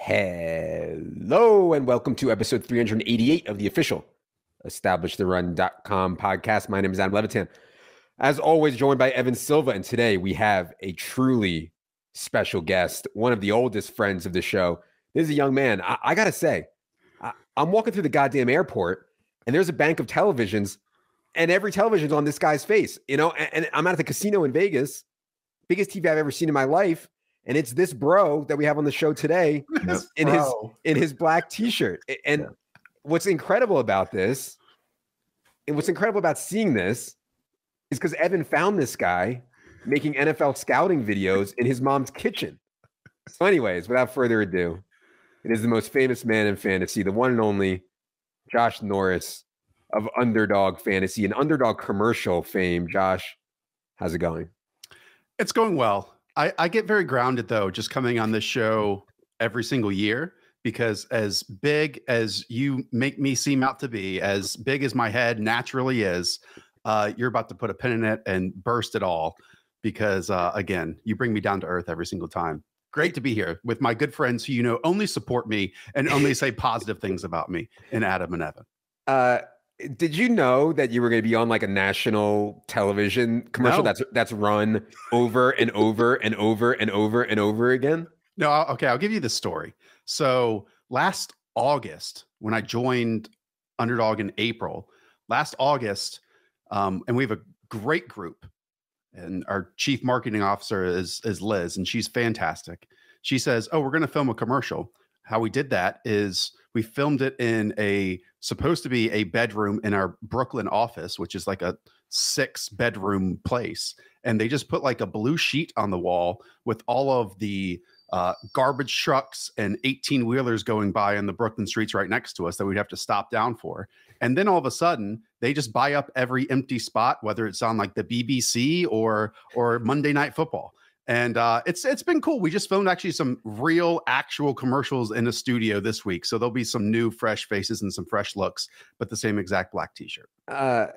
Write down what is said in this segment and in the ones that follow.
Hello and welcome to episode 388 of the official EstablishTheRun.com podcast. My name is Adam Levitan. As always, joined by Evan Silva, and today we have a truly special guest, one of the oldest friends of the show. This is a young man. I gotta say, I'm walking through the goddamn airport, and there's a bank of televisions, and every television's on this guy's face, you know. And I'm at the casino in Vegas, biggest TV I've ever seen in my life. And it's this bro that we have on the show today in his black t-shirt. And what's incredible about this, and what's incredible about seeing this, is because Evan found this guy making NFL scouting videos in his mom's kitchen. So anyways, without further ado, it is the most famous man in fantasy, the one and only Josh Norris of Underdog Fantasy and Underdog commercial fame. Josh, how's it going? It's going well. I get very grounded, though, just coming on this show every single year, because as big as you make me seem out to be, as big as my head naturally is, you're about to put a pin in it and burst it all because, again, you bring me down to earth every single time. Great to be here with my good friends who, you know, only support me and only say positive things about me, and Adam and Evan. Did you know that you were going to be on like a national television commercial that's run over and over and over and over and over again? No, okay, I'll give you the story. So last August, when I joined Underdog in April, last August, and we have a great group, and our chief marketing officer is Liz, and she's fantastic. She says, "Oh, we're going to film a commercial." How we did that is we filmed it in supposed to be a bedroom in our Brooklyn office, which is like a 6-bedroom place. And they just put like a blue sheet on the wall with all of the garbage trucks and 18-wheelers going by on the Brooklyn streets right next to us that we'd have to stop down for. And then all of a sudden, they just buy up every empty spot, whether it's on like the BBC or Monday Night Football. And it's been cool. We just filmed actually some real actual commercials in a studio this week. So there'll be some new fresh faces and some fresh looks, but the same exact black t-shirt. I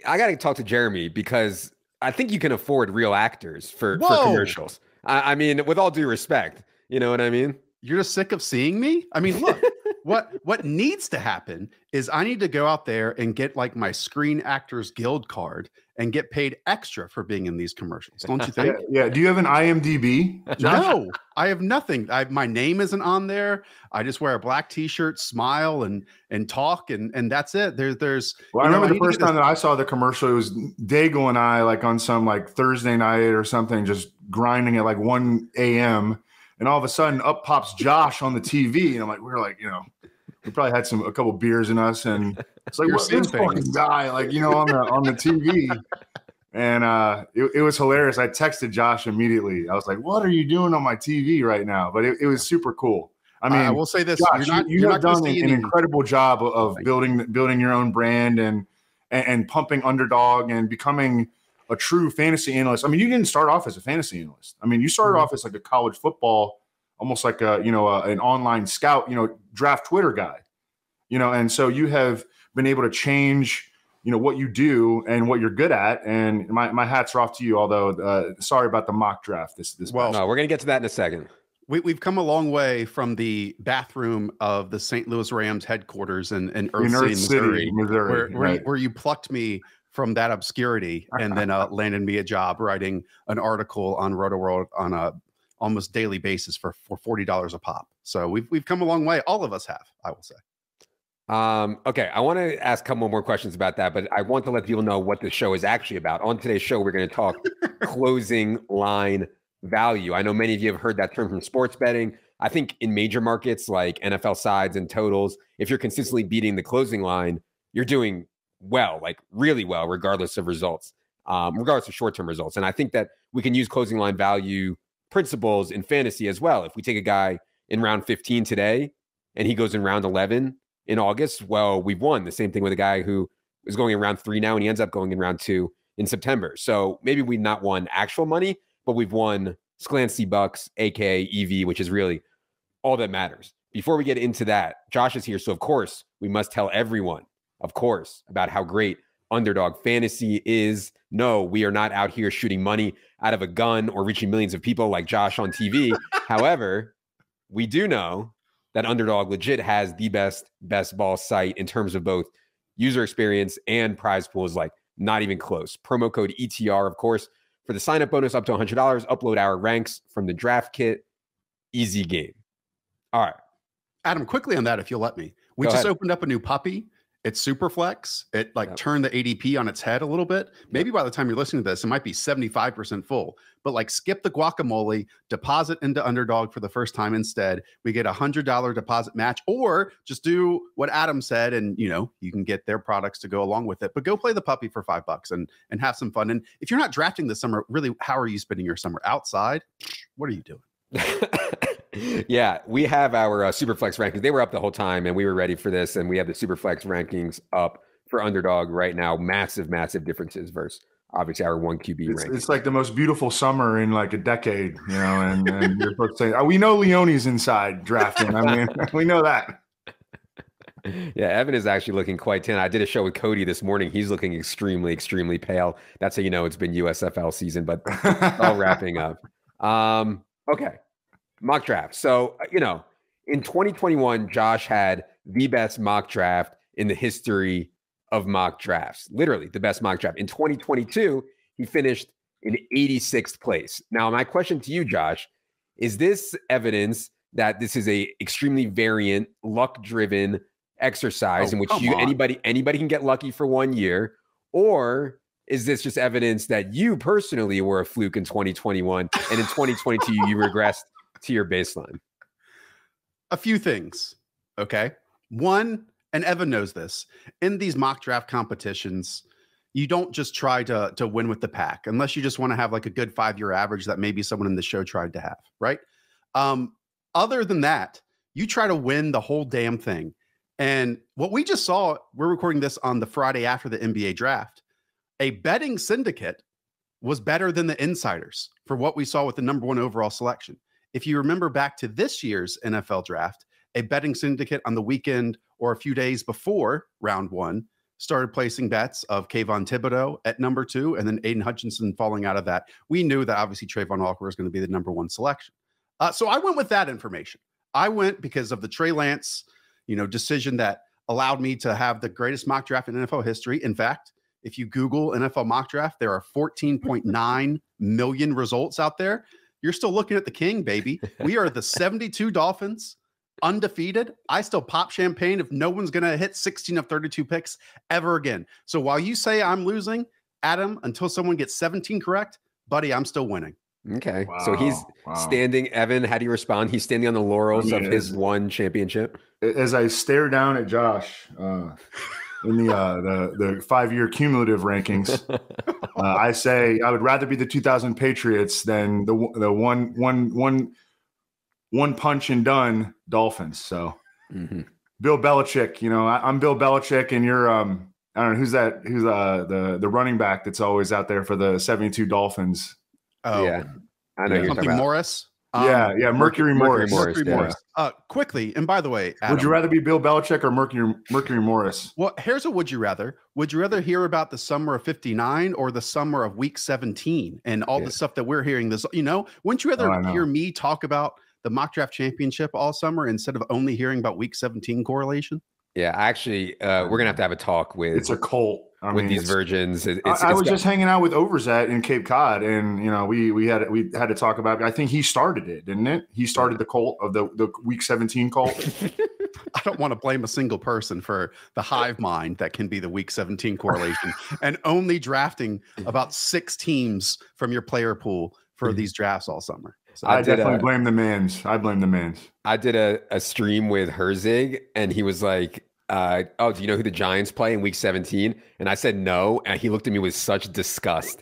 got to talk to Jeremy because I think you can afford real actors for commercials. I mean, with all due respect, you know what I mean? You're just sick of seeing me? I mean, look, what needs to happen is I need to go out there and get like my Screen Actors Guild card and get paid extra for being in these commercials. Don't you think? Yeah. Do you have an IMDb? No, I have nothing. My name isn't on there. I just wear a black t-shirt, smile and talk. And that's it. Well, I remember the first time that I saw the commercial, it was Dago and I like on some like Thursday night or something, just grinding at like 1 a.m. And all of a sudden up pops Josh on the TV. And we're like, you know, we probably had a couple beers in us, and it's like, what's this fucking guy, like, you know, on the TV. And it was hilarious. I texted Josh immediately. I was like, what are you doing on my TV right now? But it was super cool. I mean, I will say this, Josh, you're not done an incredible job of building your own brand and pumping Underdog and becoming a true fantasy analyst. I mean, you didn't start off as a fantasy analyst. I mean, you started off as like a college football, almost like an online scout, you know, draft Twitter guy, you know, and so you have been able to change, you know, what you do and what you're good at. And my hats are off to you. Although, sorry about the mock draft. Well, no, we're gonna get to that in a second. We've come a long way from the bathroom of the St. Louis Rams headquarters in Earth City, Missouri, where you plucked me from that obscurity and then landed me a job writing an article on Rotoworld on a almost daily basis for $40 a pop. So we've come a long way. All of us have, I will say. Okay, I want to ask a couple more questions about that, but I want to let people know what the show is actually about. On today's show, we're going to talk closing line value. I know many of you have heard that term from sports betting. I think in major markets like NFL sides and totals, if you're consistently beating the closing line, you're doing well, like really well, regardless of results, regardless of short-term results. And I think that we can use closing line value principles in fantasy as well. If we take a guy in round 15 today and he goes in round 11 in August, well, we've won. The same thing with a guy who is going in round 3 now and he ends up going in round 2 in September. So maybe we've not won actual money, but we've won Sclancy Bucks, aka EV, which is really all that matters. Before we get into that, Josh is here. So of course, we must tell everyone, of course, about how great Underdog Fantasy is. No, we are not out here shooting money out of a gun or reaching millions of people like Josh on TV. However, we do know that Underdog legit has the best ball site in terms of both user experience and prize pools, like not even close. Promo code ETR, of course, for the sign-up bonus up to $100. Upload our ranks from the draft kit. Easy game. All right. Adam, quickly on that, if you'll let me. We just opened up a new puppy. It's super flex. It turned the ADP on its head a little bit. Maybe by the time you're listening to this, it might be 75% full. But like skip the guacamole, deposit into Underdog for the first time instead. We get $100 deposit match, or just do what Adam said, and you can get their products to go along with it. But go play the puppy for $5 and have some fun. And if you're not drafting this summer, really, how are you spending your summer? Outside? What are you doing? Yeah, we have our Superflex rankings. They were up the whole time, and we were ready for this. And we have the Superflex rankings up for Underdog right now. Massive differences versus obviously our 1 QB rankings. It's like the most beautiful summer in like a decade, and you're supposed to say, we know Leone's inside drafting. I mean, we know that. Yeah, Evan is actually looking quite tan. I did a show with Cody this morning. He's looking extremely pale. That's how you know it's been USFL season, but it's all wrapping up. Okay. Mock draft. So, in 2021, Josh had the best mock draft in the history of mock drafts. Literally the best mock draft. In 2022, he finished in 86th place. Now, my question to you, Josh, is this evidence that this is a extremely variant, luck-driven exercise in which anybody can get lucky for 1 year? Or is this just evidence that you personally were a fluke in 2021 and in 2022 you regressed to your baseline? A few things. Okay. One, and Evan knows this, in these mock draft competitions, you don't just try to win with the pack unless you just want to have like a good 5-year average that maybe someone in the show tried to have, right? Other than that, you try to win the whole damn thing. And what we just saw, we're recording this on the Friday after the NBA draft, a betting syndicate was better than the insiders for what we saw with the #1 overall selection. If you remember back to this year's NFL draft, a betting syndicate on the weekend or a few days before round 1 started placing bets of Kayvon Thibodeau at #2 and then Aiden Hutchinson falling out of that. We knew that obviously Trayvon Walker was going to be the #1 selection. So I went with that information. I went because of the Trey Lance, decision that allowed me to have the greatest mock draft in NFL history. In fact, if you Google NFL mock draft, there are 14.9 million results out there. You're still looking at the king, baby. We are the 72 Dolphins, undefeated. I still pop champagne if no one's going to hit 16 of 32 picks ever again. So while you say I'm losing, Adam, until someone gets 17 correct, buddy, I'm still winning. Okay. Wow, so he's standing. Evan, how do you respond? He's standing on the laurels of his one championship. As I stare down at Josh in the 5-year cumulative rankings, I say I would rather be the 2000 Patriots than the one punch and done Dolphins. So Bill Belichick, I'm Bill Belichick, and you're I don't know who's the running back that's always out there for the 72 Dolphins. Oh yeah, I know you're something about Morris. Mercury Morris. Quickly, and by the way, Adam, would you rather be Bill Belichick or Mercury Morris? Well, here's a would you rather. Would you rather hear about the summer of 59 or the summer of week 17 and all the stuff that we're hearing? Wouldn't you rather hear me talk about the mock draft championship all summer instead of only hearing about week 17 correlation? Yeah, actually, we're gonna have a talk with. It's a cult. With these virgins. I was just hanging out with Overzet in Cape Cod, and we had to talk about it. I think he started it, didn't it? He started the cult of the week 17 cult. I don't want to blame a single person for the hive mind that can be the week 17 correlation and only drafting about 6 teams from your player pool for these drafts all summer. So I definitely blame the mans. I blame the mans. I did a stream with Herzig, and he was like, do you know who the Giants play in week 17? And I said no, and he looked at me with such disgust.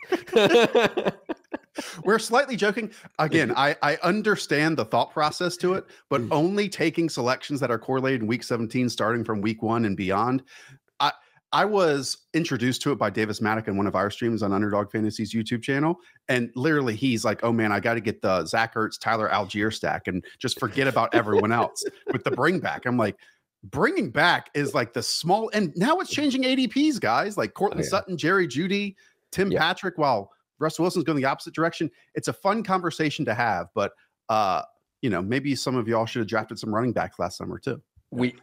We're slightly joking. Again, I understand the thought process to it, but only taking selections that are correlated in week 17 starting from week 1 and beyond. I was introduced to it by Davis Maddock in one of our streams on Underdog Fantasy's YouTube channel. And literally he's like, oh man, I got to get the Zach Ertz, Tyler Algier stack and just forget about everyone else with the bring back. I'm like, bringing back is like the small, and now it's changing ADPs, guys, like Cortland Sutton, Jerry Jeudy, Tim Patrick, while Russell Wilson's going the opposite direction. It's a fun conversation to have, but maybe some of y'all should have drafted some running backs last summer too.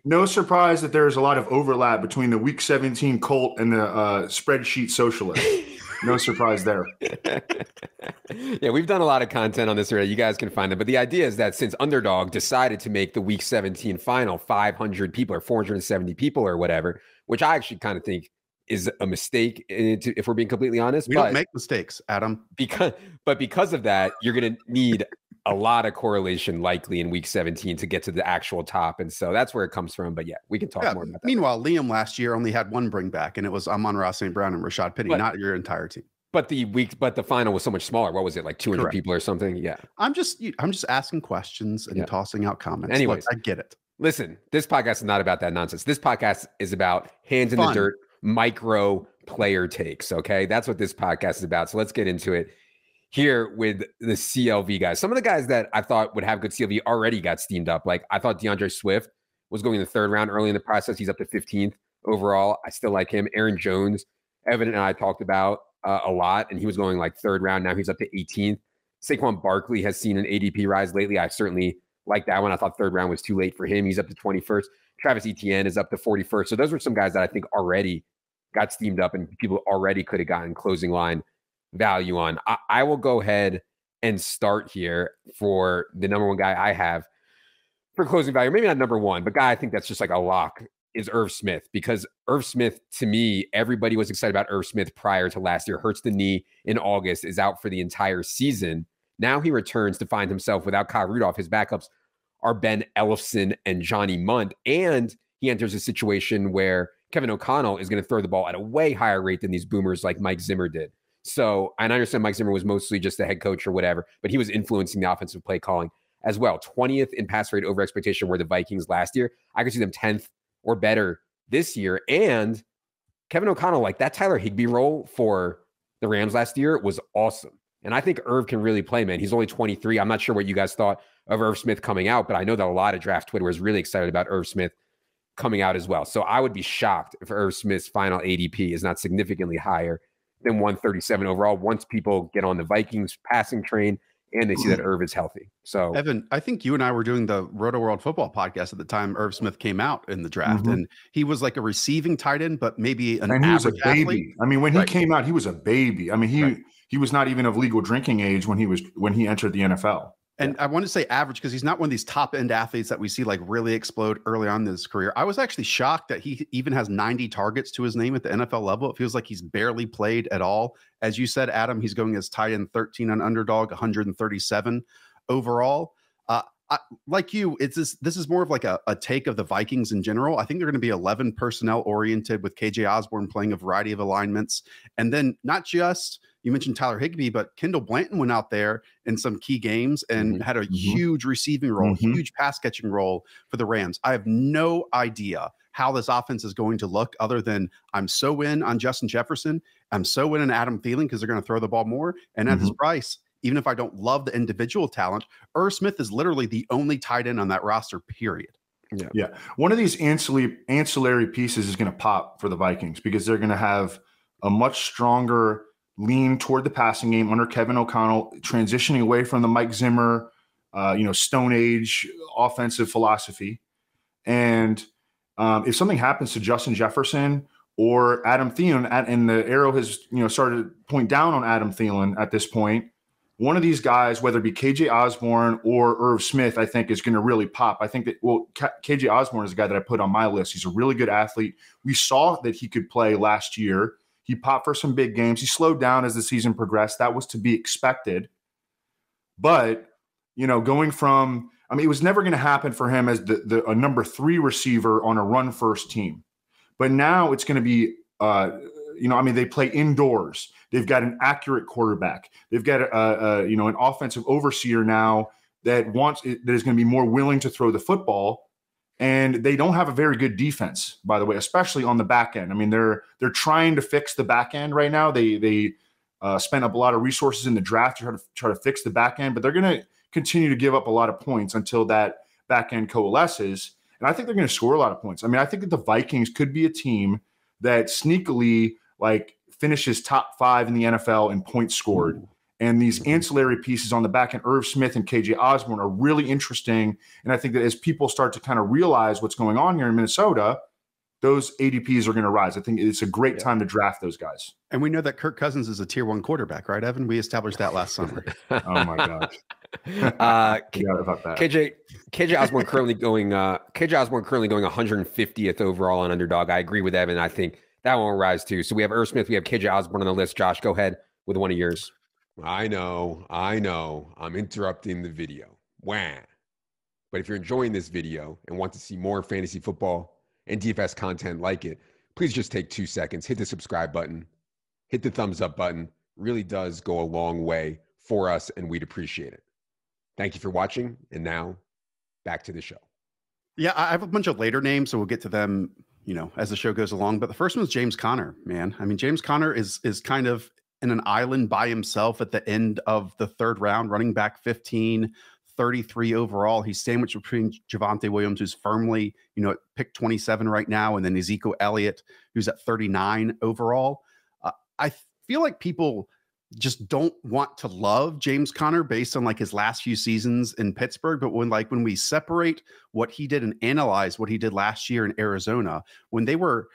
No surprise that there's a lot of overlap between the Week 17 Colt and the spreadsheet socialist. No surprise there. Yeah, we've done a lot of content on this already. You guys can find them. But the idea is that since Underdog decided to make the Week 17 final 500 people or 470 people or whatever, which I actually kind of think is a mistake, if we're being completely honest. We don't make mistakes, Adam. Because of that, you're going to need a lot of correlation likely in Week 17 to get to the actual top. And so that's where it comes from. But yeah, we can talk more about that. Meanwhile, Liam last year only had one bring back, and it was Amon-Ra St. Brown and Rashad Penny, not your entire team. But the final was so much smaller. What was it, like 200 people or something? Yeah. I'm just asking questions and tossing out comments. Anyways, I get it. Listen, this podcast is not about that nonsense. This podcast is about hands in the dirt, micro player takes. Okay. That's what this podcast is about. So let's get into it here with the CLV guys. Some of the guys that I thought would have good CLV already got steamed up. Like I thought DeAndre Swift was going in the third round early in the process. He's up to 15th overall. I still like him. Aaron Jones, Evan and I talked about a lot, and he was going like third round. Now he's up to 18th. Saquon Barkley has seen an ADP rise lately. I certainly like that one. I thought third round was too late for him. He's up to 21st. Travis Etienne is up to 41st. So those were some guys that I think already got steamed up and people already could have gotten closing line value on. I will go ahead and start here for the number one guy I have for closing value. Maybe not number one, but guy I think that's just like a lock is Irv Smith, because Irv Smith, to me, everybody was excited about Irv Smith prior to last year. Hurts the knee in August, is out for the entire season. Now he returns to find himself without Kyle Rudolph. His backups are Ben Ellefson and Johnny Munt. And he enters a situation where Kevin O'Connell is going to throw the ball at a way higher rate than these boomers like Mike Zimmer did. So, and I understand Mike Zimmer was mostly just the head coach or whatever, but he was influencing the offensive play calling as well. 20th in pass rate over expectation were the Vikings last year. I could see them 10th or better this year. And Kevin O'Connell, like that Tyler Higbee role for the Rams last year was awesome. And I think Irv can really play, man. He's only 23. I'm not sure what you guys thought of Irv Smith coming out, but I know that a lot of draft Twitter was really excited about Irv Smith coming out as well. So I would be shocked if Irv Smith's final ADP is not significantly higher than 137 overall once people get on the Vikings passing train and they see that Irv is healthy. So Evan, I think you and I were doing the Rotoworld football podcast at the time Irv Smith came out in the draft, and he was like a receiving tight end, but maybe an average baby. Athlete. I mean, when he came out, he was a baby. I mean, he was not even of legal drinking age when he entered the NFL. And I want to say average because he's not one of these top end athletes that we see like really explode early on in his career. I was actually shocked that he even has 90 targets to his name at the NFL level. It feels like he's barely played at all. As you said, Adam, he's going as tight end 13 on Underdog, 137 overall. Like you, this is more of like a take of the Vikings in general. I think they're going to be 11 personnel oriented with KJ Osborn playing a variety of alignments. And then not just, you mentioned Tyler Higbee, but Kendall Blanton went out there in some key games and had a huge receiving role, huge pass catching role for the Rams. I have no idea how this offense is going to look other than I'm so in on Justin Jefferson. I'm so in on Adam Thielen because they're going to throw the ball more. And at this price, even if I don't love the individual talent, Irv Smith is literally the only tight end on that roster, period. Yeah. One of these ancillary pieces is going to pop for the Vikings because they're going to have a much stronger lean toward the passing game under Kevin O'Connell, transitioning away from the Mike Zimmer, Stone Age offensive philosophy. And if something happens to Justin Jefferson or Adam Thielen, and the arrow has started to point down on Adam Thielen at this point, one of these guys, whether it be KJ Osborn or Irv Smith, I think is going to really pop. I think that, KJ Osborn is a guy that I put on my list. He's a really good athlete. We saw that he could play last year. He popped for some big games. He slowed down as the season progressed. That was to be expected. But, going from, it was never going to happen for him as a number 3 receiver on a run first team. But now it's going to be, they play indoors. They've got an accurate quarterback. They've got an offensive overseer now that is going to be more willing to throw the football. And they don't have a very good defense, by the way, especially on the back end. I mean, they're trying to fix the back end right now. They spent up a lot of resources in the draft to try to fix the back end, but they're going to continue to give up a lot of points until that back end coalesces. And I think they're going to score a lot of points. I mean, I think that the Vikings could be a team that sneakily finishes top 5 in the NFL in points scored. And these ancillary pieces on the back end, Irv Smith and KJ Osborn, are really interesting. And I think that as people start to kind of realize what's going on here in Minnesota, those ADPs are going to rise. I think it's a great time to draft those guys. And we know that Kirk Cousins is a tier 1 quarterback, right, Evan? We established that last summer. Oh my gosh. About that. KJ Osborn currently going 150th overall on Underdog. I agree with Evan. I think that one will rise too. So we have Irv Smith, we have KJ Osborn on the list. Josh, go ahead with one of yours. I know. I'm interrupting the video. Wah. But if you're enjoying this video and want to see more fantasy football and DFS content like it, please just take 2 seconds, hit the subscribe button, hit the thumbs up button. It really does go a long way for us, and we'd appreciate it. Thank you for watching, and now back to the show. Yeah, I have a bunch of later names, so we'll get to them, as the show goes along. But the first one is James Conner, man. I mean, James Conner is kind of in an island by himself at the end of the 3rd round, running back 15, 33 overall. He's sandwiched between Javonte Williams, who's firmly, at pick 27 right now, and then Ezekiel Elliott, who's at 39 overall. I feel like people just don't want to love James Conner based on his last few seasons in Pittsburgh. But when we separate what he did and analyze what he did last year in Arizona, when they were,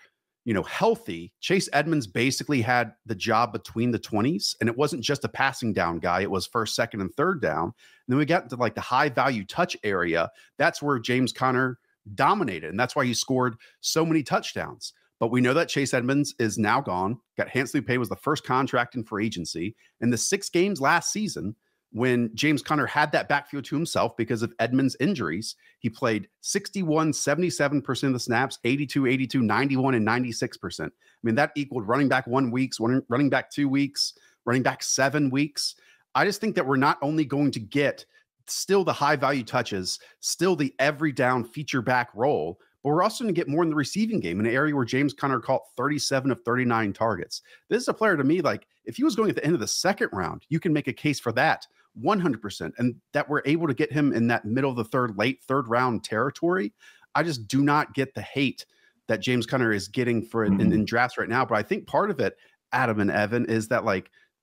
healthy, Chase Edmonds basically had the job between the 20s, and it wasn't just a passing down guy. It was 1st, 2nd, and 3rd down. And then we got into the high value touch area. That's where James Conner dominated. And that's why he scored so many touchdowns. But we know that Chase Edmonds is now gone. Got handsomely paid, was the first contract in free agency. In the 6 games last season, when James Conner had that backfield to himself because of Edmonds' injuries, he played 61, 77% of the snaps, 82, 82, 91, and 96%. I mean, that equaled running back 1 week, running back 2 weeks, running back 7 weeks. I just think that we're not only going to get still the high value touches, still the every down feature back role, but we're also going to get more in the receiving game, in an area where James Conner caught 37 of 39 targets. This is a player to me, if he was going at the end of the 2nd round, you can make a case for that 100%. And that we're able to get him in that middle of the 3rd, late 3rd round territory. I just do not get the hate that James Conner is getting for in drafts right now. But I think part of it, Adam and Evan, is that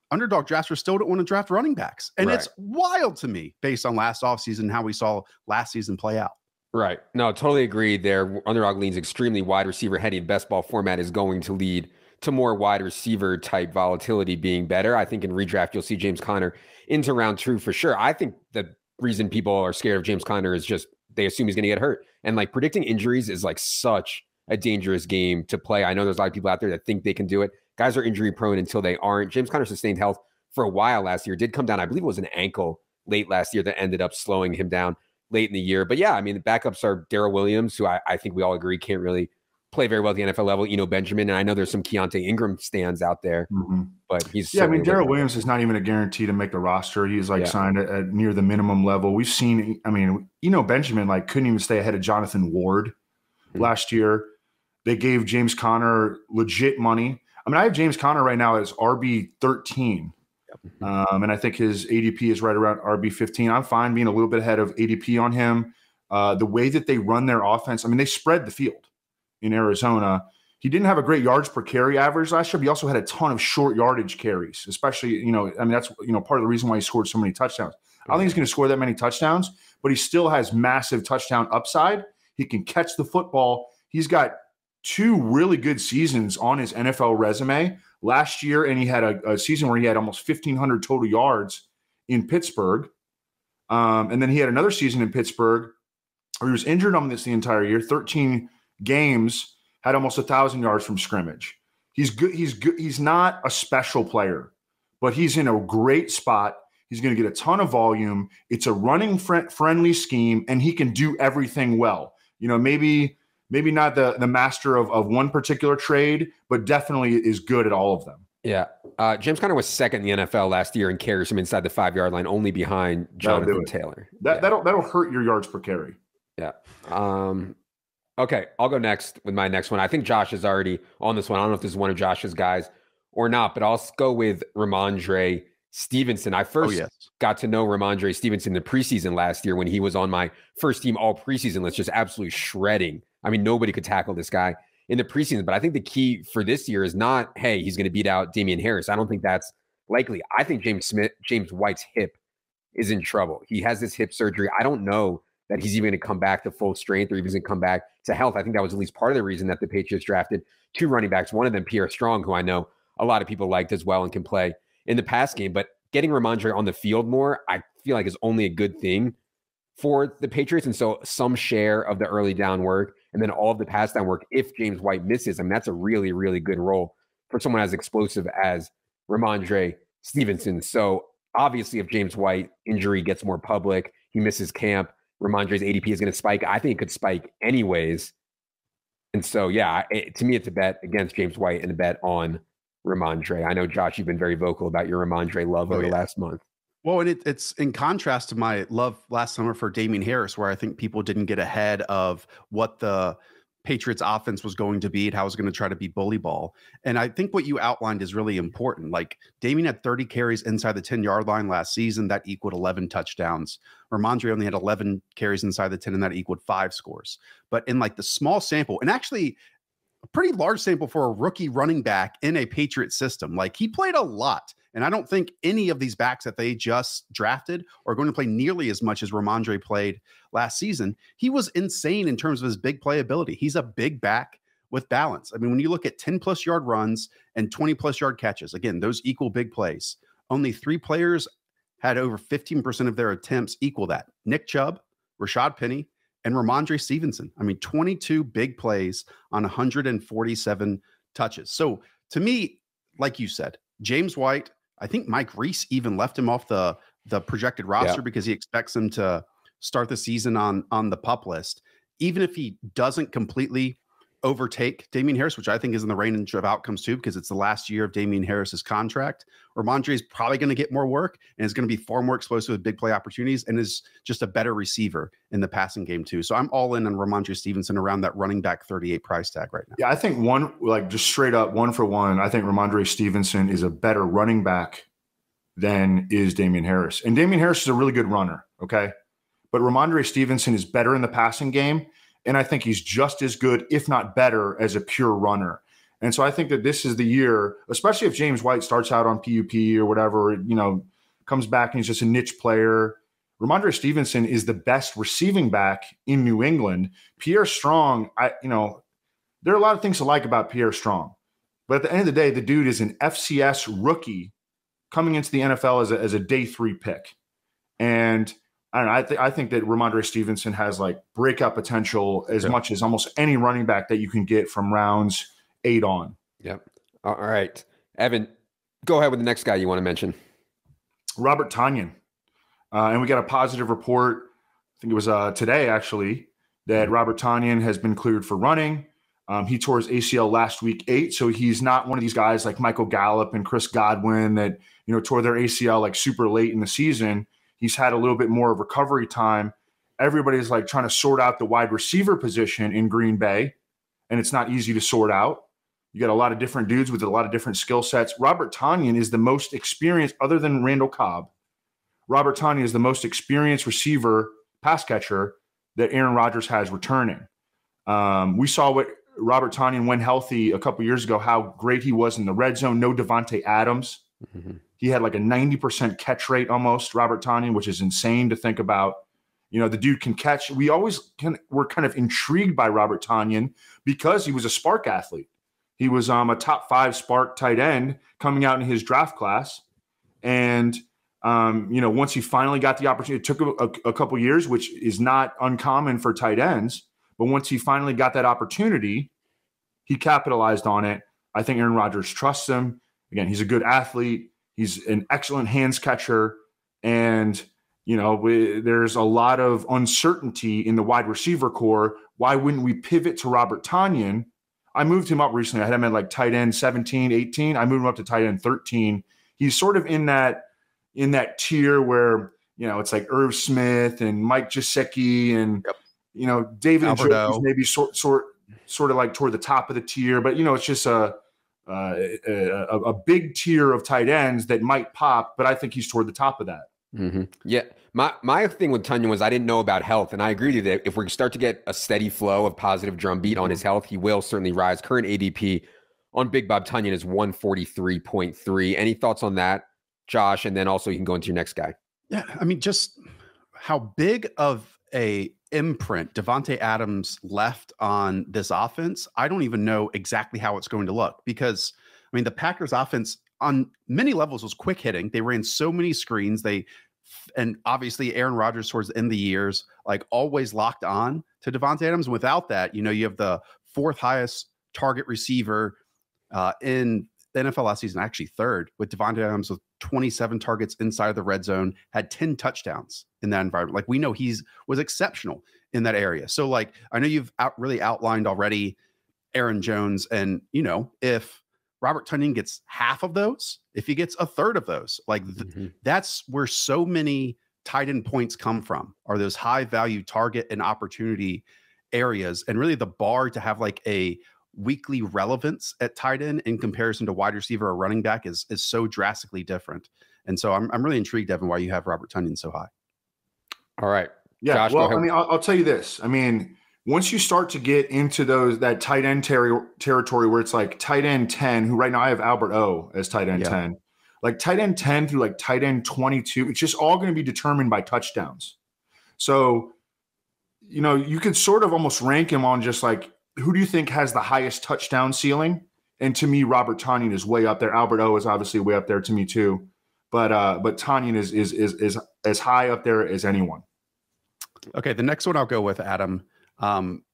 Underdog drafters still don't want to draft running backs. And It's wild to me based on last offseason, how we saw last season play out. Right. No, totally agree there. Underdog leans extremely wide receiver heavy. Best ball format is going to lead to more wide receiver type volatility being better. I think in redraft, you'll see James Conner into round 2 for sure. I think the reason people are scared of James Conner is just they assume he's going to get hurt. And predicting injuries is such a dangerous game to play. I know there's a lot of people out there that think they can do it. Guys are injury prone until they aren't. James Conner sustained health for a while last year, did come down. I believe it was an ankle late last year that ended up slowing him down late in the year. But yeah, I mean, the backups are Darrell Williams, who I think we all agree can't really play very well at the NFL level. Benjamin, and I know there's some Keontae Ingram stands out there, but he's I mean, Darrell Williams is not even a guarantee to make the roster. He's signed at near the minimum level. We've seen, I mean, Benjamin couldn't even stay ahead of Jonathan Ward last year. They gave James Conner legit money. I mean, I have James Conner right now as RB 13. And I think his ADP is right around RB 15. I'm fine being a little bit ahead of ADP on him. The way that they run their offense, I mean, they spread the field in Arizona. He didn't have a great yards per carry average last year, but he also had a ton of short yardage carries, especially, that's, part of the reason why he scored so many touchdowns. I don't think he's going to score that many touchdowns, but he still has massive touchdown upside. He can catch the football. He's got 2 really good seasons on his NFL resume last year, and he had a season where he had almost 1,500 total yards in Pittsburgh. And then he had another season in Pittsburgh where he was injured on this the entire year, 13 games, had almost 1,000 yards from scrimmage. He's good. He's good. He's not a special player, but he's in a great spot. He's going to get a ton of volume. It's a running friendly scheme, and he can do everything well. Maybe not the master of one particular trade, but definitely is good at all of them. Yeah. James Conner was 2nd in the NFL last year in carries from inside the 5-yard line, only behind Jonathan Taylor. That'll hurt your yards per carry. Yeah. Okay, I'll go next with my next one. I think Josh is already on this one. I don't know if this is one of Josh's guys or not, but I'll go with Rhamondre Stevenson. I first got to know Rhamondre Stevenson in the preseason last year when he was on my first team all preseason list, just absolutely shredding. I mean, nobody could tackle this guy in the preseason. But I think the key for this year is not, hey, he's going to beat out Damian Harris. I don't think that's likely. I think James White's hip is in trouble. He has this hip surgery. I don't know that he's even going to come back to full strength or even going to come back to health. I think that was at least part of the reason that the Patriots drafted 2 running backs, one of them Pierre Strong, who I know a lot of people liked as well and can play in the pass game. But getting Rhamondre on the field more, I feel like is only a good thing for the Patriots. And so some share of the early down work and then all of the pass down work, if James White misses, I mean, that's a really, really good role for someone as explosive as Rhamondre Stevenson. So obviously if James White injury gets more public, he misses camp, Rhamondre's ADP is going to spike. I think it could spike anyways. And so, yeah, to me, it's a bet against James White and a bet on Rhamondre. I know, Josh, you've been very vocal about your Rhamondre love over the last month. Well, and it's in contrast to my love last summer for Damien Harris, where I think people didn't get ahead of what the Patriots offense was going to be and how it was going to try to be bully ball. And I think what you outlined is really important. Like Damien had 30 carries inside the 10-yard line last season. That equaled 11 touchdowns. Rhamondre only had 11 carries inside the 10, and that equaled 5 scores. But in like the small sample, and actually a pretty large sample for a rookie running back in a Patriot system, like he played a lot. And I don't think any of these backs that they just drafted are going to play nearly as much as Rhamondre played last season. He was insane in terms of his big playability. He's a big back with balance. I mean, when you look at 10+ yard runs and 20+ yard catches, again, those equal big plays. Only 3 players had over 15% of their attempts equal that. Nick Chubb, Rashad Penny, and Rhamondre Stevenson. I mean, 22 big plays on 147 touches. So to me, like you said, James White, I think Mike Reese even left him off the projected roster because he expects him to start the season on the PUP list. Even if he doesn't completely overtake Damien Harris, which I think is in the range of outcomes too, because it's the last year of Damien Harris's contract, Rhamondre is probably going to get more work and is going to be far more explosive with big play opportunities and is just a better receiver in the passing game too. So I'm all in on Rhamondre Stevenson around that running back 38 price tag right now. Yeah, I think just straight up 1 for 1, I think Rhamondre Stevenson is a better running back than is Damien Harris. And Damien Harris is a really good runner, okay? But Rhamondre Stevenson is better in the passing game. And I think he's just as good, if not better, as a pure runner. And so I think that this is the year, especially if James White starts out on PUP or whatever, comes back and he's just a niche player. Rhamondre Stevenson is the best receiving back in New England. Pierre Strong, there are a lot of things to like about Pierre Strong. But at the end of the day, the dude is an FCS rookie coming into the NFL as a day 3 pick. And I don't know. I think that Rhamondre Stevenson has like breakout potential as much as almost any running back that you can get from rounds 8 on. Yep. All right. Evan, go ahead with the next guy you want to mention. Robert Tonyan. And we got a positive report. I think it was today actually that Robert Tonyan has been cleared for running. He tore his ACL last week 8. So he's not one of these guys like Michael Gallup and Chris Godwin that, tore their ACL like super late in the season. He's had a little bit more of recovery time. Everybody's like trying to sort out the wide receiver position in Green Bay, and it's not easy to sort out. You got a lot of different dudes with a lot of different skill sets. Robert Tonyan is the most experienced, other than Randall Cobb. Robert Tonyan is the most experienced receiver, pass catcher that Aaron Rodgers has returning. We saw what Robert Tonyan, when healthy a couple years ago, how great he was in the red zone. No Devontae Adams. Mm-hmm. He had like a 90% catch rate almost, Robert Tonyan, which is insane to think about. The dude can catch. We always were kind of intrigued by Robert Tonyan because he was a spark athlete. He was a top 5 spark tight end coming out in his draft class. And, once he finally got the opportunity, it took a couple years, which is not uncommon for tight ends. But once he finally got that opportunity, he capitalized on it. I think Aaron Rodgers trusts him. Again, he's a good athlete. He's an excellent hands catcher. And, there's a lot of uncertainty in the wide receiver core. Why wouldn't we pivot to Robert Tonyan? I moved him up recently. I had him at like tight end 17, 18. I moved him up to tight end 13. He's sort of in that tier where, it's like Irv Smith and Mike Gesicki and, David Njoku's maybe sort of like toward the top of the tier. But, it's just a big tier of tight ends that might pop, but I think he's toward the top of that. Mm-hmm. Yeah. My thing with Tonyan was I didn't know about health, and I agree with you that if we start to get a steady flow of positive drumbeat on his health, he will certainly rise. Current ADP on Big Bob Tonyan is 143.3. Any thoughts on that Josh, and then also you can go into your next guy. Yeah, I mean, just how big of a imprint Devontae Adams left on this offense, I don't even know exactly how it's going to look, because I mean, the Packers offense on many levels was quick hitting. They ran so many screens. And obviously Aaron Rodgers towards the end of the years, like always locked on to Devontae Adams. Without that, you know, you have the fourth highest target receiver in the NFL last season, actually third, with Devontae Adams with 27 targets inside of the red zone, had 10 touchdowns in that environment. Like, we know was exceptional in that area. So like, I know you've really outlined already Aaron Jones, and you know, if Robert Tonyan gets half of those, if he gets a third of those, like that's where so many tight end points come from, are those high value target and opportunity areas. And really the bar to have like a weekly relevance at tight end in comparison to wide receiver or running back is so drastically different. And so I'm really intrigued, Evan, why you have Robert Tonyan so high. All right. Yeah. Josh, well, I mean, I'll tell you this. I mean, once you start to get into that tight end territory where it's like tight end 10, who right now I have Albert O as tight end 10, like tight end 10 through like tight end 22, it's just all going to be determined by touchdowns. So, you know, you could sort of almost rank him on just like, who do you think has the highest touchdown ceiling? And to me, Robert Tonyan is way up there. Albert O is obviously way up there to me too. But Tonyan is as high up there as anyone. Okay, the next one I'll go with, Adam.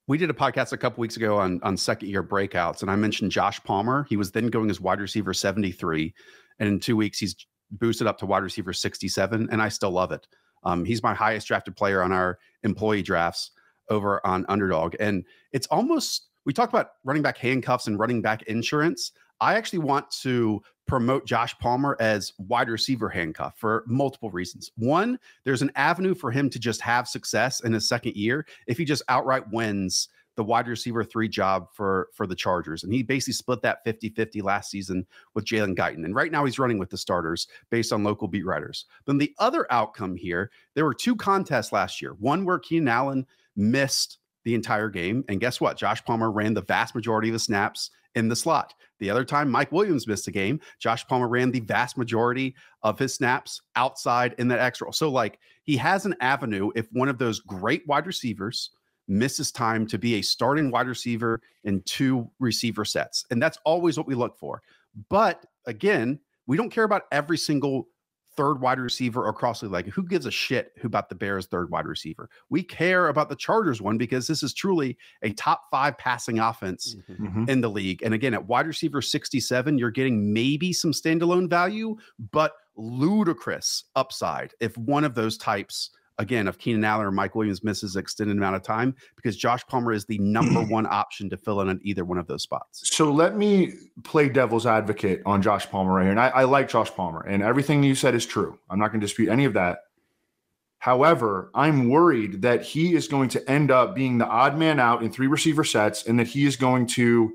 We did a podcast a couple weeks ago on second year breakouts, and I mentioned Josh Palmer. He was then going as wide receiver 73, and in 2 weeks he's boosted up to wide receiver 67, and I still love it. He's my highest drafted player on our employee drafts over on Underdog, and it's almost, we talked about running back handcuffs and running back insurance. I actually want to promote Josh Palmer as wide receiver handcuff for multiple reasons. One, there's an avenue for him to just have success in his second year if he just outright wins the wide receiver 3 job for the Chargers. And he basically split that 50-50 last season with Jalen Guyton. And right now he's running with the starters based on local beat writers. Then the other outcome here, there were 2 contests last year. One where Keenan Allen missed the entire game. And guess what? Josh Palmer ran the vast majority of the snaps in the slot. The other time Mike Williams missed a game, Josh Palmer ran the vast majority of his snaps outside in that X role. So like, he has an avenue if one of those great wide receivers misses time to be a starting wide receiver in 2 receiver sets. And that's always what we look for. But again, we don't care about every single third wide receiver across the league. Like, who gives a shit who about the Bears' third wide receiver? We care about the Chargers one because this is truly a top 5 passing offense in the league. And again, at wide receiver 67, you're getting maybe some standalone value, but ludicrous upside if one of those types, again, if Keenan Allen or Mike Williams misses an extended amount of time, because Josh Palmer is the number 1 option to fill in on either one of those spots. So let me play devil's advocate on Josh Palmer right here. And I like Josh Palmer, and everything you said is true. I'm not going to dispute any of that. However, I'm worried that he is going to end up being the odd man out in 3 receiver sets, and that he is going to,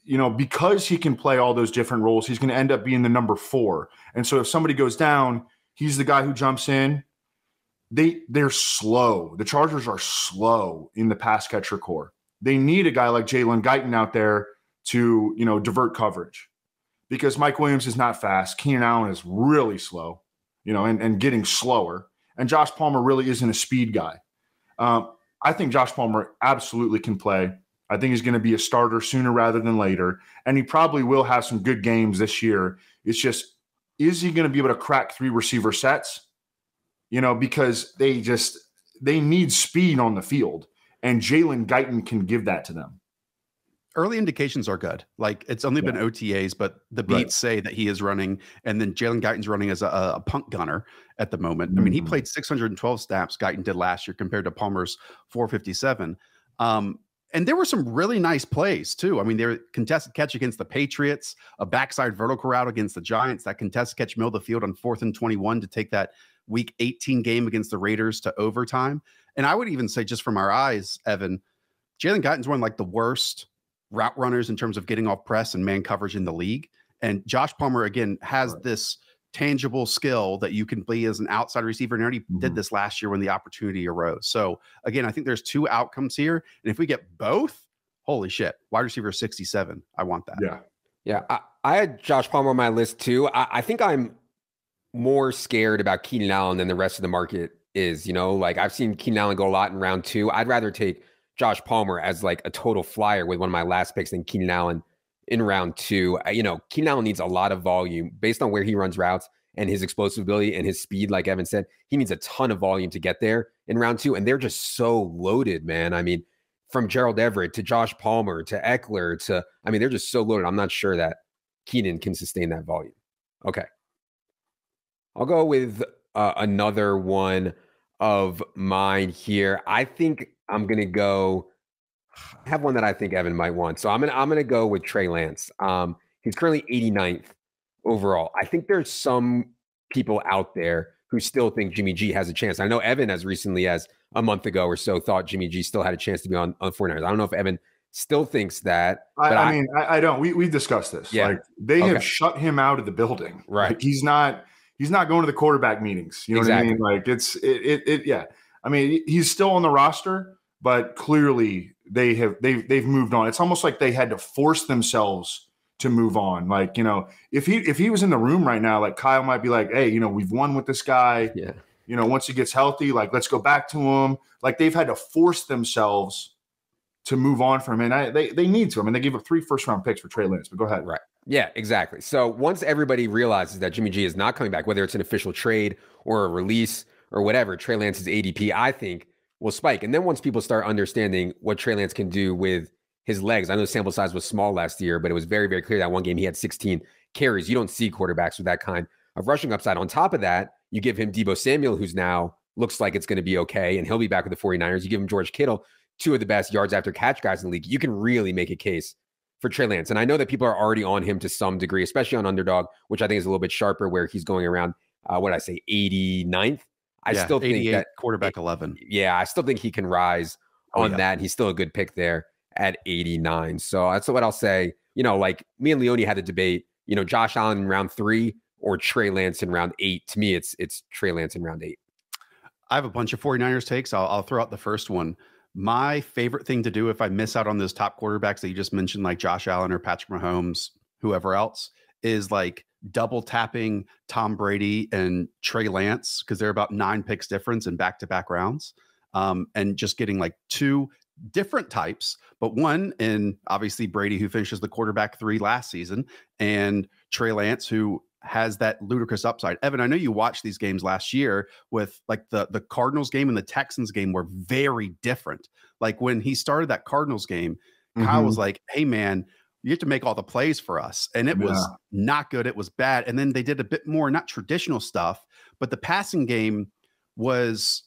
you know, because he can play all those different roles, he's going to end up being the number 4. And so if somebody goes down, he's the guy who jumps in. They're slow. The Chargers are slow in the pass catcher core. They need a guy like Jalen Guyton out there to, you know, divert coverage, because Mike Williams is not fast. Keenan Allen is really slow, you know, and getting slower. And Josh Palmer really isn't a speed guy. I think Josh Palmer absolutely can play. I think he's going to be a starter sooner rather than later. And he probably will have some good games this year. It's just, is he going to be able to crack 3 receiver sets? You know, because they need speed on the field, and Jalen Guyton can give that to them. Early indications are good. Like, it's only been OTAs, but the beats say that he is running, and then Jalen Guyton's running as a punt gunner at the moment. I mean, he played 612 snaps, Guyton did last year, compared to Palmer's 457. And there were some really nice plays too. I mean, there contested catch against the Patriots, a backside vertical route against the Giants, that contested catch middle of the field on 4th and 21 to take that Week 18 game against the Raiders to overtime. And I would even say, just from our eyes, Evan, Jalen Guyton's one of like the worst route runners in terms of getting off press and man coverage in the league. And Josh Palmer, again, has this tangible skill that you can play as an outside receiver, and already did this last year when the opportunity arose. So again, I think there's 2 outcomes here. And if we get both, holy shit, wide receiver 67, I want that. Yeah. Yeah. I had Josh Palmer on my list too. I think I'm more scared about Keenan Allen than the rest of the market is. Like I've seen Keenan Allen go a lot in round 2. I'd rather take Josh Palmer as like a total flyer with one of my last picks than Keenan Allen in round 2. Keenan Allen needs a lot of volume based on where he runs routes and his explosive ability and his speed. Like Evan said, he needs a ton of volume to get there in round 2. And they're just so loaded, man. I mean, from Gerald Everett to Josh Palmer to Eckler to, they're just so loaded. I'm not sure that Keenan can sustain that volume. Okay. I'll go with another one of mine here. I think I'm going to go. I have one that I think Evan might want. So I'm gonna go with Trey Lance. He's currently 89th overall. I think there's some people out there who still think Jimmy G has a chance. I know Evan, as recently as a month ago or so, thought Jimmy G still had a chance to be on 49ers. I don't know if Evan still thinks that. But I don't. We've discussed this. Yeah. Like they have shut him out of the building. Right. Like he's not going to the quarterback meetings. You know what I mean? Like yeah. I mean, he's still on the roster, but clearly they've moved on. It's almost like they had to force themselves to move on. Like, if he was in the room right now, like Kyle might be like, hey, we've won with this guy. Yeah. Once he gets healthy, like let's go back to him. Like they've had to force themselves to move on from him. And they need to. I mean, they gave up 3 first-round picks for Trey Lance, but go ahead. Right. Yeah, exactly. So once everybody realizes that Jimmy G is not coming back, whether it's an official trade or a release or whatever, Trey Lance's ADP, I think, will spike. And then once people start understanding what Trey Lance can do with his legs, I know the sample size was small last year, but it was very, very clear that one game he had 16 carries. You don't see quarterbacks with that kind of rushing upside. On top of that, you give him Deebo Samuel, who's now looks like it's going to be okay, and he'll be back with the 49ers. You give him George Kittle, 2 of the best yards after catch guys in the league. You can really make a case for Trey Lance. And I know that people are already on him to some degree, especially on Underdog, which I think is a little bit sharper, where he's going around, 89th. I still think that quarterback 11. Yeah, I still think he can rise on that. He's still a good pick there at 89. So that's what I'll say. Like me and Leone had a debate, Josh Allen in round 3 or Trey Lance in round 8. To me, it's Trey Lance in round 8. I have a bunch of 49ers takes. I'll throw out the first one. My favorite thing to do if I miss out on those top quarterbacks that you just mentioned, like Josh Allen or Patrick Mahomes, whoever else, is like double tapping Tom Brady and Trey Lance, because they're about 9 picks difference in back-to-back rounds, and just getting like 2 different types, but one in obviously Brady, who finishes the quarterback 3 last season, and Trey Lance, who has that ludicrous upside. Evan, I know you watched these games last year with like the Cardinals game and the Texans game were very different. Like when he started that Cardinals game, Kyle was like, hey man, you have to make all the plays for us. And it was not good. It was bad. And then they did a bit more, not traditional stuff, but the passing game was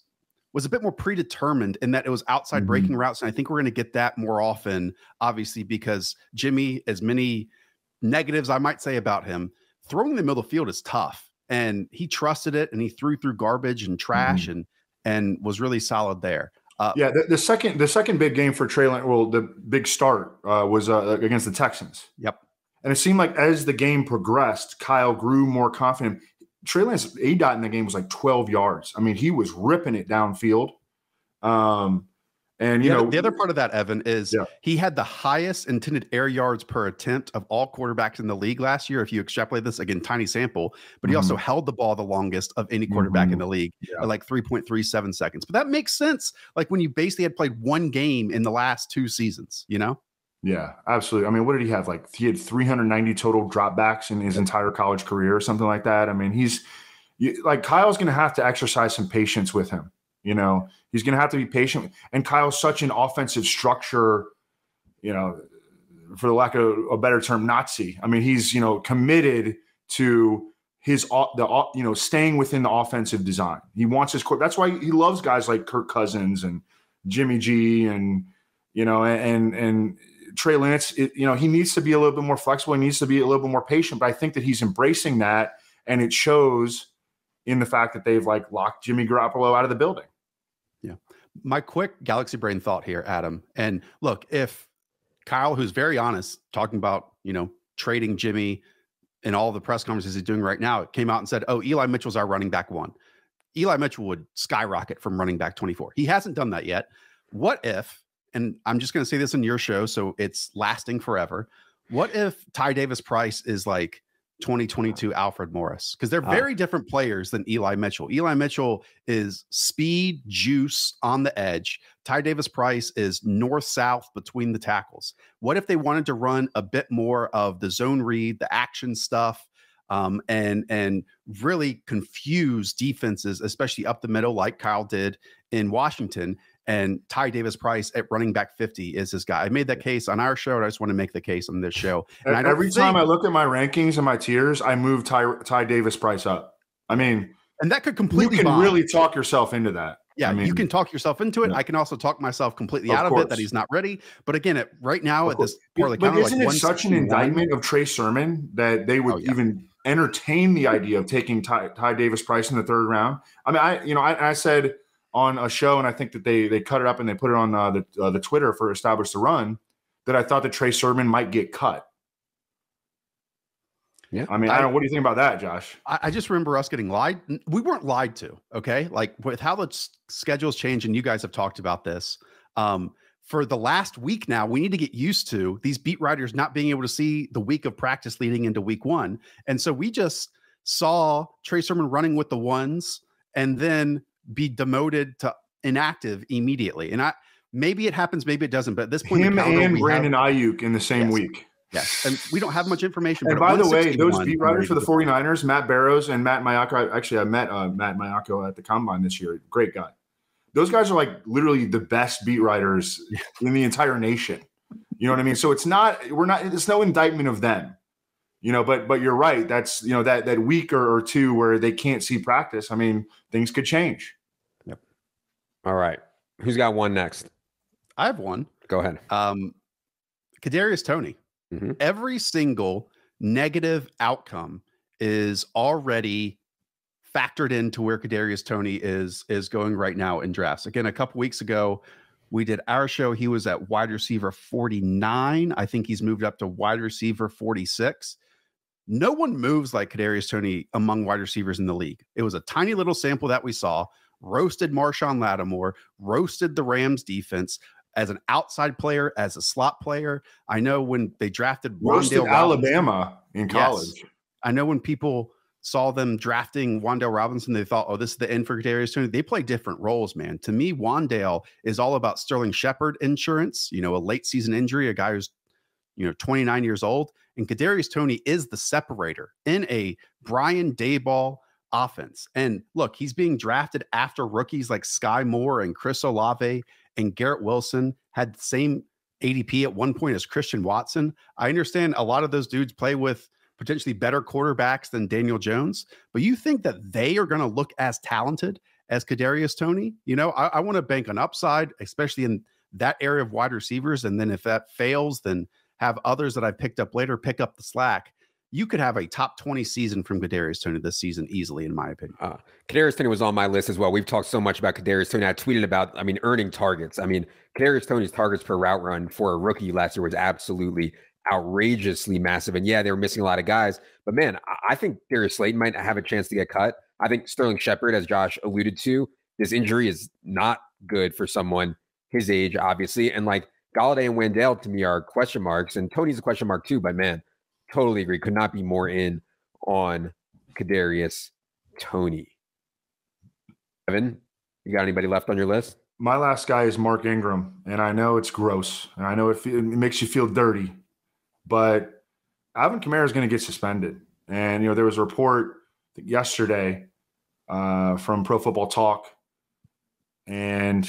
a bit more predetermined in that it was outside breaking routes. And I think we're going to get that more often, obviously, because Jimmy, as many negatives I might say about him, throwing in the middle of the field is tough. And he trusted it, and he threw through garbage and trash and was really solid there. The second big game for Trey Lance, well, the big start was against the Texans. Yep. And it seemed like as the game progressed, Kyle grew more confident. Trey Lance ADOT in the game was like 12 yards. I mean, he was ripping it downfield. And the other part of that, Evan, is he had the highest intended air yards per attempt of all quarterbacks in the league last year. If you extrapolate this, again, tiny sample, but he also held the ball the longest of any quarterback in the league at like 3.37 seconds. But that makes sense. Like when you basically had played 1 game in the last 2 seasons, Yeah, absolutely. I mean, what did he have? Like he had 390 total dropbacks in his entire college career or something like that. I mean, Kyle's going to have to exercise some patience with him. He's going to have to be patient. And Kyle's such an offensive structure, for the lack of a better term, Nazi. I mean, he's, committed to staying within the offensive design. He wants his court. That's why he loves guys like Kirk Cousins and Jimmy G and Trey Lance. He needs to be a little bit more flexible. He needs to be a little bit more patient. But I think that he's embracing that, and it shows in the fact that they've like locked Jimmy Garoppolo out of the building. Yeah. My quick galaxy brain thought here, Adam. And look, if Kyle, who's very honest, talking about, trading Jimmy and all the press conferences he's doing right now, came out and said, oh, Eli Mitchell's our running back 1. Eli Mitchell would skyrocket from running back 24. He hasn't done that yet. What if, and I'm just going to say this in your show, so it's lasting forever. What if Ty Davis Price is like 2022 Alfred Morris, because they're very different players than Eli Mitchell. Eli Mitchell is speed, juice on the edge. Ty Davis Price is north-south between the tackles. What if they wanted to run a bit more of the zone read, the action stuff, and really confuse defenses, especially up the middle, like Kyle did in Washington? And Ty Davis Price at running back 50 is his guy. I made that case on our show, and I just want to make the case on this show. And every time I look at my rankings and my tiers, I move Ty Davis Price up. I mean, and that could completely you can really talk yourself into that. Yeah, I mean, you can talk yourself into it. Yeah. I can also talk myself completely out of it that he's not ready. But again, right now at this part of the counter, isn't it such an indictment of Trey Sermon that they would even entertain the idea of taking Ty Davis Price in the third round? I mean, I said on a show, and I think that they cut it up and they put it on the Twitter for Establish the Run, that I thought that Trey Sermon might get cut. Yeah, I mean, I don't know. What do you think about that, Josh? I just remember us getting lied. We weren't lied to, okay? Like with how the schedules change, and you guys have talked about this. For the last week now, we need to get used to these beat writers not being able to see the week of practice leading into week one. And so we just saw Trey Sermon running with the ones and then be demoted to inactive immediately. And maybe it happens, maybe it doesn't. But at this point, him and Brandon Ayuk in the same week. Yes, and we don't have much information. And by the way, those beat writers for the 49ers, Matt Barrows and Matt Maiocco, actually I met Matt Maiocco at the Combine this year. Great guy. Those guys are like literally the best beat writers in the entire nation. You know what I mean? So it's no indictment of them. You know, but you're right. That's, you know, that week or two where they can't see practice. I mean, things could change. Yep. All right. Who's got one next? I have one. Go ahead. Kadarius Toney. Mm-hmm. Every single negative outcome is already factored into where Kadarius Toney is going right now in drafts. Again, a couple weeks ago, we did our show. He was at wide receiver 49. I think he's moved up to wide receiver 46. No one moves like Kadarius Toney among wide receivers in the league. It was a tiny little sample that we saw. Roasted Marshawn Lattimore, roasted the Rams defense as an outside player, as a slot player. I know when they drafted Roasted Alabama in college. Yes. I know when people saw them drafting Wan'Dale Robinson, they thought, oh, this is the end for Kadarius Toney. They play different roles, man. To me, Wan'Dale is all about Sterling Shepard insurance, you know, a late season injury, a guy who's, you know, 29 years old. And Kadarius Toney is the separator in a Brian Daboll offense. And look, he's being drafted after rookies like Sky Moore and Chris Olave and Garrett Wilson had the same ADP at one point as Christian Watson. I understand a lot of those dudes play with potentially better quarterbacks than Daniel Jones, but you think that they are going to look as talented as Kadarius Toney? You know, I want to bank on upside, especially in that area of wide receivers. And then if that fails, then have others that I picked up later pick up the slack. You could have a top 20 season from Kadarius Toney this season easily, in my opinion. Kadarius Toney was on my list as well. We've talked so much about Kadarius Toney. I tweeted about, earning targets. Kadarius Toney's targets per route run for a rookie last year was absolutely outrageously massive. And yeah, they were missing a lot of guys. But man, I think Darius Slayton might have a chance to get cut. I think Sterling Shepard, as Josh alluded to, this injury is not good for someone his age, obviously. And like Golladay and Wan'Dale to me are question marks. And Toney's a question mark too, but man, totally agree. Could not be more in on Kadarius Toney. Evan, you got anybody left on your list? My last guy is Mark Ingram, and I know it's gross, and I know it makes you feel dirty, but Alvin Kamara is going to get suspended. And, you know, there was a report yesterday from Pro Football Talk, and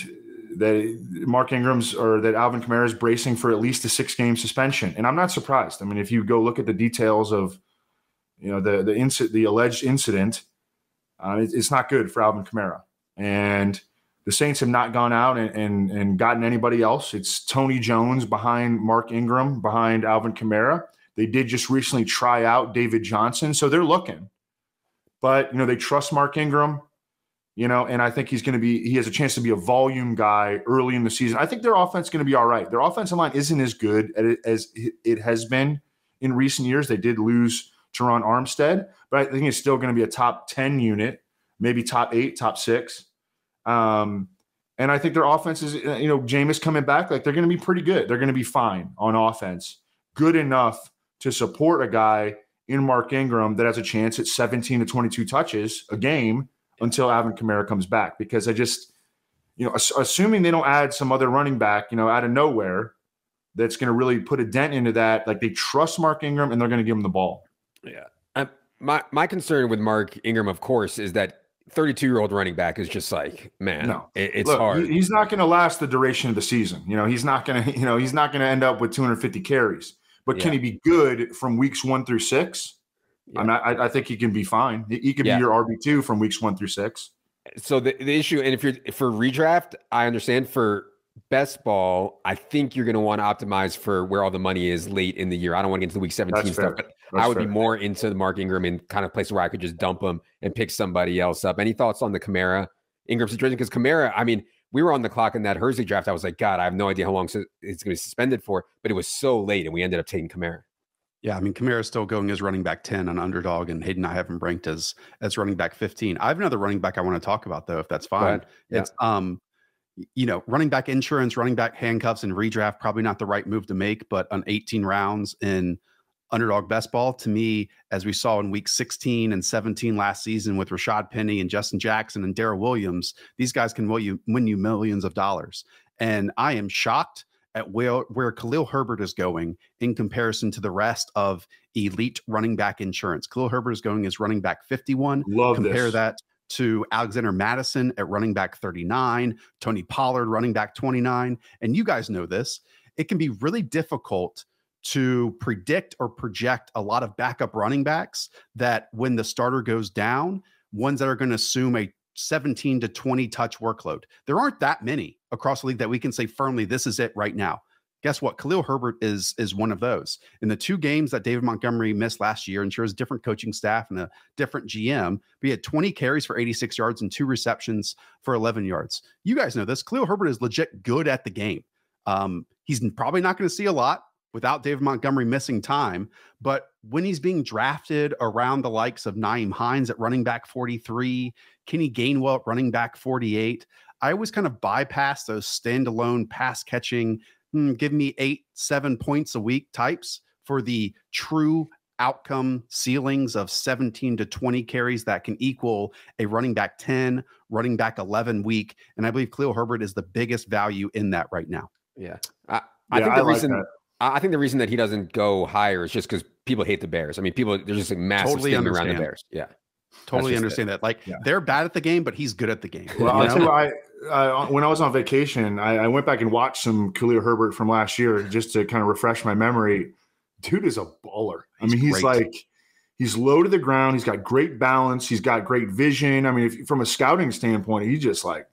that Alvin Kamara is bracing for at least a 6-game suspension. And I'm not surprised. I mean, if you go look at the details of, you know, the alleged incident, it's not good for Alvin Kamara. And the Saints have not gone out and gotten anybody else. It's Tony Jones behind Mark Ingram, behind Alvin Kamara. They did just recently try out David Johnson, so they're looking. But, you know, they trust Mark Ingram. You know, and I think he has a chance to be a volume guy early in the season. I think their offense is going to be all right. Their offensive line isn't as good as it has been in recent years. They did lose Teron Armstead, but I think it's still going to be a top 10 unit, maybe top 8, top 6. And I think their offense is, you know, Jameis coming back, like they're going to be pretty good. They're going to be fine on offense, good enough to support a guy in Mark Ingram that has a chance at 17 to 22 touches a game until Alvin Kamara comes back. Because I just, assuming they don't add some other running back, out of nowhere, that's going to really put a dent into that. Like, they trust Mark Ingram and they're going to give him the ball. Yeah. My concern with Mark Ingram, of course, is that 32-year-old running back is just like, man, no, it's hard. He's not going to last the duration of the season. He's not going to end up with 250 carries. But can he be good from weeks 1 through 6? Yeah. I think he can be fine. He could be your RB2 from weeks 1 through 6. So the issue, and if you're for redraft, I understand. For best ball, I think you're going to want to optimize for where all the money is late in the year. I don't want to get into the week 17 stuff, but I would be more into the Mark Ingram and kind of places where I could just dump him and pick somebody else up. Any thoughts on the Kamara Ingram situation? Because Kamara, I mean, we were on the clock in that Hersey draft. I was like, God, I have no idea how long it's going to be suspended for, but it was so late, and we ended up taking Kamara. Yeah, I mean, Kamara is still going as running back 10 on Underdog, and Hayden and I have him ranked as running back 15. I have another running back I want to talk about, though, if that's fine. Yeah. It's running back insurance, running back handcuffs, and redraft, probably not the right move to make, but on 18 rounds in Underdog best ball, to me, as we saw in week 16 and 17 last season with Rashad Penny and Justin Jackson and Darrell Williams, these guys can win you millions of dollars. And I am shocked at where Khalil Herbert is going in comparison to the rest of elite running back insurance. Khalil Herbert is going as running back 51. Compare that to Alexander Madison at running back 39, Tony Pollard running back 29. And you guys know this. It can be really difficult to predict or project a lot of backup running backs that when the starter goes down, ones that are going to assume a 17 to 20 touch workload. There aren't that many across the league that we can say firmly, this is it right now. Guess what? Khalil Herbert is one of those. In the 2 games that David Montgomery missed last year, and sure, his different coaching staff and a different GM, but he had 20 carries for 86 yards and 2 receptions for 11 yards. You guys know this. Khalil Herbert is legit good at the game. He's probably not going to see a lot without David Montgomery missing time. But when he's being drafted around the likes of Nyheim Hines at running back 43, Kenny Gainwell at running back 48, I always kind of bypass those standalone pass catching, give me 8-7 points a week types for the true outcome ceilings of 17 to 20 carries that can equal a running back 10, running back 11 week. And I believe Khalil Herbert is the biggest value in that right now. Yeah. I think the reason that he doesn't go higher is just because people hate the Bears. I mean, there's just a massive stigma around the Bears. Yeah. Totally understand that. Like, they're bad at the game, but he's good at the game. Well, I'll tell you, when I was on vacation, I went back and watched some Khalil Herbert from last year just to kind of refresh my memory. Dude is a baller. He's low to the ground. He's got great balance. He's got great vision. I mean, from a scouting standpoint, he's just like,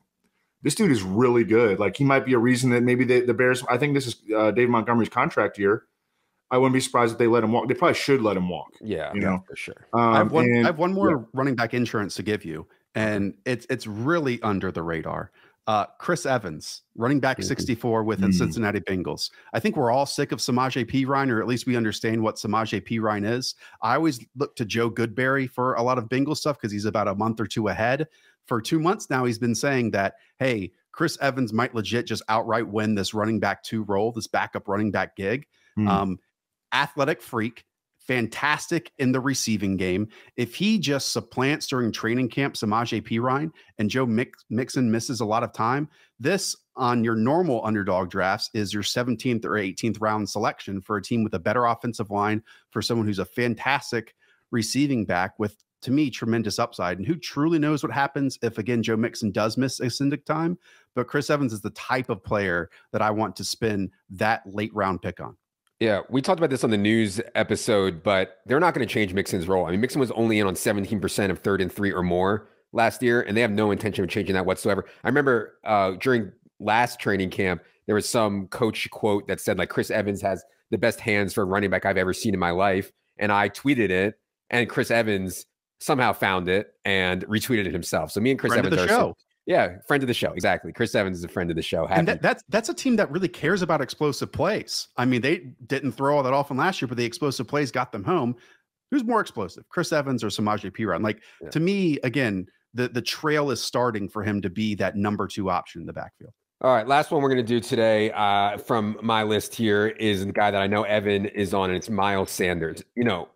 this dude is really good. Like, he might be a reason that maybe the Bears, I think this is Dave Montgomery's contract year. I wouldn't be surprised if they let him walk. They probably should let him walk. Yeah, for sure. I have one more running back insurance to give you, and it's really under the radar. Chris Evans, running back 64 with the Cincinnati Bengals. I think we're all sick of Samaje Perine, or at least we understand what Samaje Perine is. I always look to Joe Goodberry for a lot of Bengals stuff because he's about a month or 2 ahead. For 2 months now, he's been saying that, hey, Chris Evans might legit just outright win this running back 2 role, this backup running back gig. Athletic freak, fantastic in the receiving game. If he just supplants during training camp Samaje Perine and Joe Mixon misses a lot of time, this on your normal Underdog drafts is your 17th or 18th round selection for a team with a better offensive line, for someone who's a fantastic receiving back with, to me, tremendous upside. And who truly knows what happens if, again, Joe Mixon does miss extended time. But Chris Evans is the type of player that I want to spend that late round pick on. Yeah, we talked about this on the news episode, but they're not going to change Mixon's role. I mean, Mixon was only in on 17% of 3rd and 3 or more last year, and they have no intention of changing that whatsoever. I remember during last training camp, there was some coach quote that said, like, Chris Evans has the best hands for a running back I've ever seen in my life. And I tweeted it, and Chris Evans somehow found it and retweeted it himself. So me and Chris Evans are friend of the show. Exactly. Chris Evans is a friend of the show. And that's a team that really cares about explosive plays. I mean, they didn't throw all that often last year, but the explosive plays got them home. Who's more explosive, Chris Evans or Samaje Perine? Like, to me, again, the trail is starting for him to be that number 2 option in the backfield. All right, last one we're going to do today from my list here is the guy that I know Evan is on, and it's Miles Sanders. You know,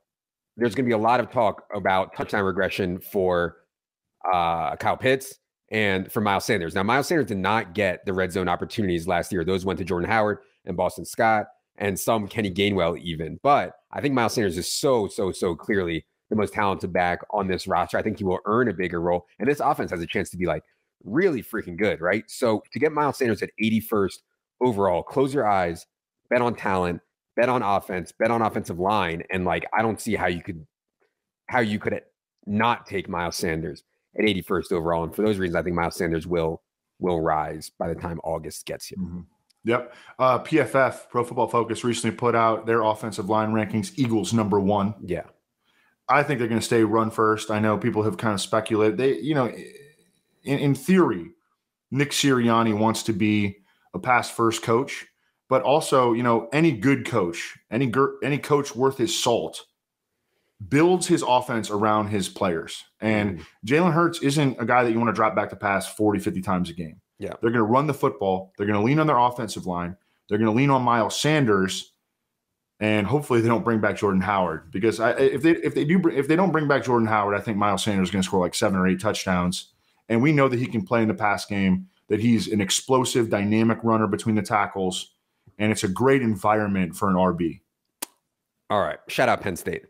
there's going to be a lot of talk about touchdown regression for Kyle Pitts and for Miles Sanders. Now, Miles Sanders did not get the red zone opportunities last year. Those went to Jordan Howard and Boston Scott and some Kenny Gainwell even. But I think Miles Sanders is so clearly the most talented back on this roster. I think he will earn a bigger role. And this offense has a chance to be like really freaking good, right? So to get Miles Sanders at 81st overall, close your eyes, bet on talent, bet on offense, bet on offensive line. And like, I don't see how you could not take Miles Sanders at 81st overall. And for those reasons, I think Miles Sanders will rise by the time August gets here. Mm-hmm. Yep. PFF, Pro Football Focus, recently put out their offensive line rankings. Eagles #1. Yeah. I think they're going to stay run first. I know people have kind of speculated. They, in theory, Nick Sirianni wants to be a pass first coach, but also, any good coach, any coach worth his salt builds his offense around his players. And Jalen Hurts isn't a guy that you want to drop back to pass 40, 50 times a game. Yeah. They're going to run the football. They're going to lean on their offensive line. They're going to lean on Miles Sanders, and hopefully they don't bring back Jordan Howard, because if they don't bring back Jordan Howard, I think Miles Sanders is going to score like 7 or 8 touchdowns. And we know that he can play in the pass game, that he's an explosive, dynamic runner between the tackles, and it's a great environment for an RB. All right. Shout out Penn State.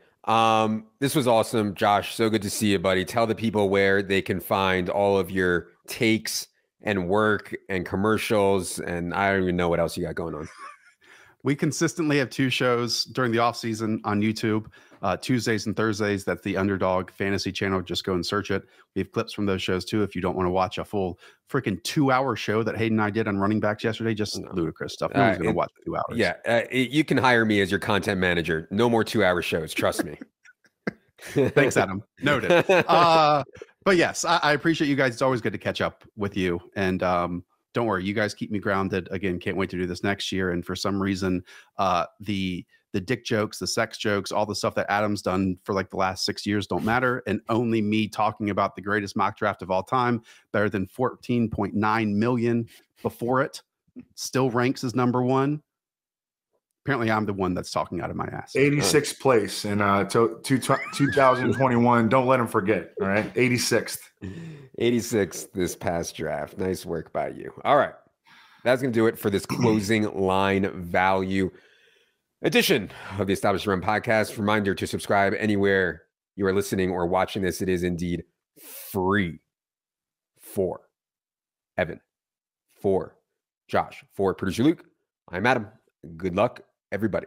This was awesome, Josh. So good to see you, buddy. Tell the people where they can find all of your takes and work and commercials, and I don't even know what else you got going on. We consistently have 2 shows during the off season on YouTube, Tuesdays and Thursdays. That's the Underdog Fantasy channel. Just go and search it. We have clips from those shows too. If you don't want to watch a full freaking 2-hour show that Hayden and I did on running backs yesterday, just ludicrous stuff. No one's going to watch 2 hours. Yeah. You can hire me as your content manager. No more 2-hour shows. Trust me. Thanks, Adam. Noted. But yes, I appreciate you guys. It's always good to catch up with you. And don't worry, you guys keep me grounded. Again, can't wait to do this next year. And for some reason, the dick jokes, the sex jokes, all the stuff that Adam's done for like the last 6 years don't matter. And only me talking about the greatest mock draft of all time, better than 14.9 million before it, still ranks as #1. Apparently, I'm the one that's talking out of my ass. 86th place in 2021. Don't let him forget. All right. 86th. 86th this past draft. Nice work by you. All right. That's going to do it for this closing line value edition of the Established Run podcast. Reminder to subscribe anywhere you are listening or watching this. It is indeed free. For Evan, for Josh, for producer Luke, I'm Adam. Good luck, everybody.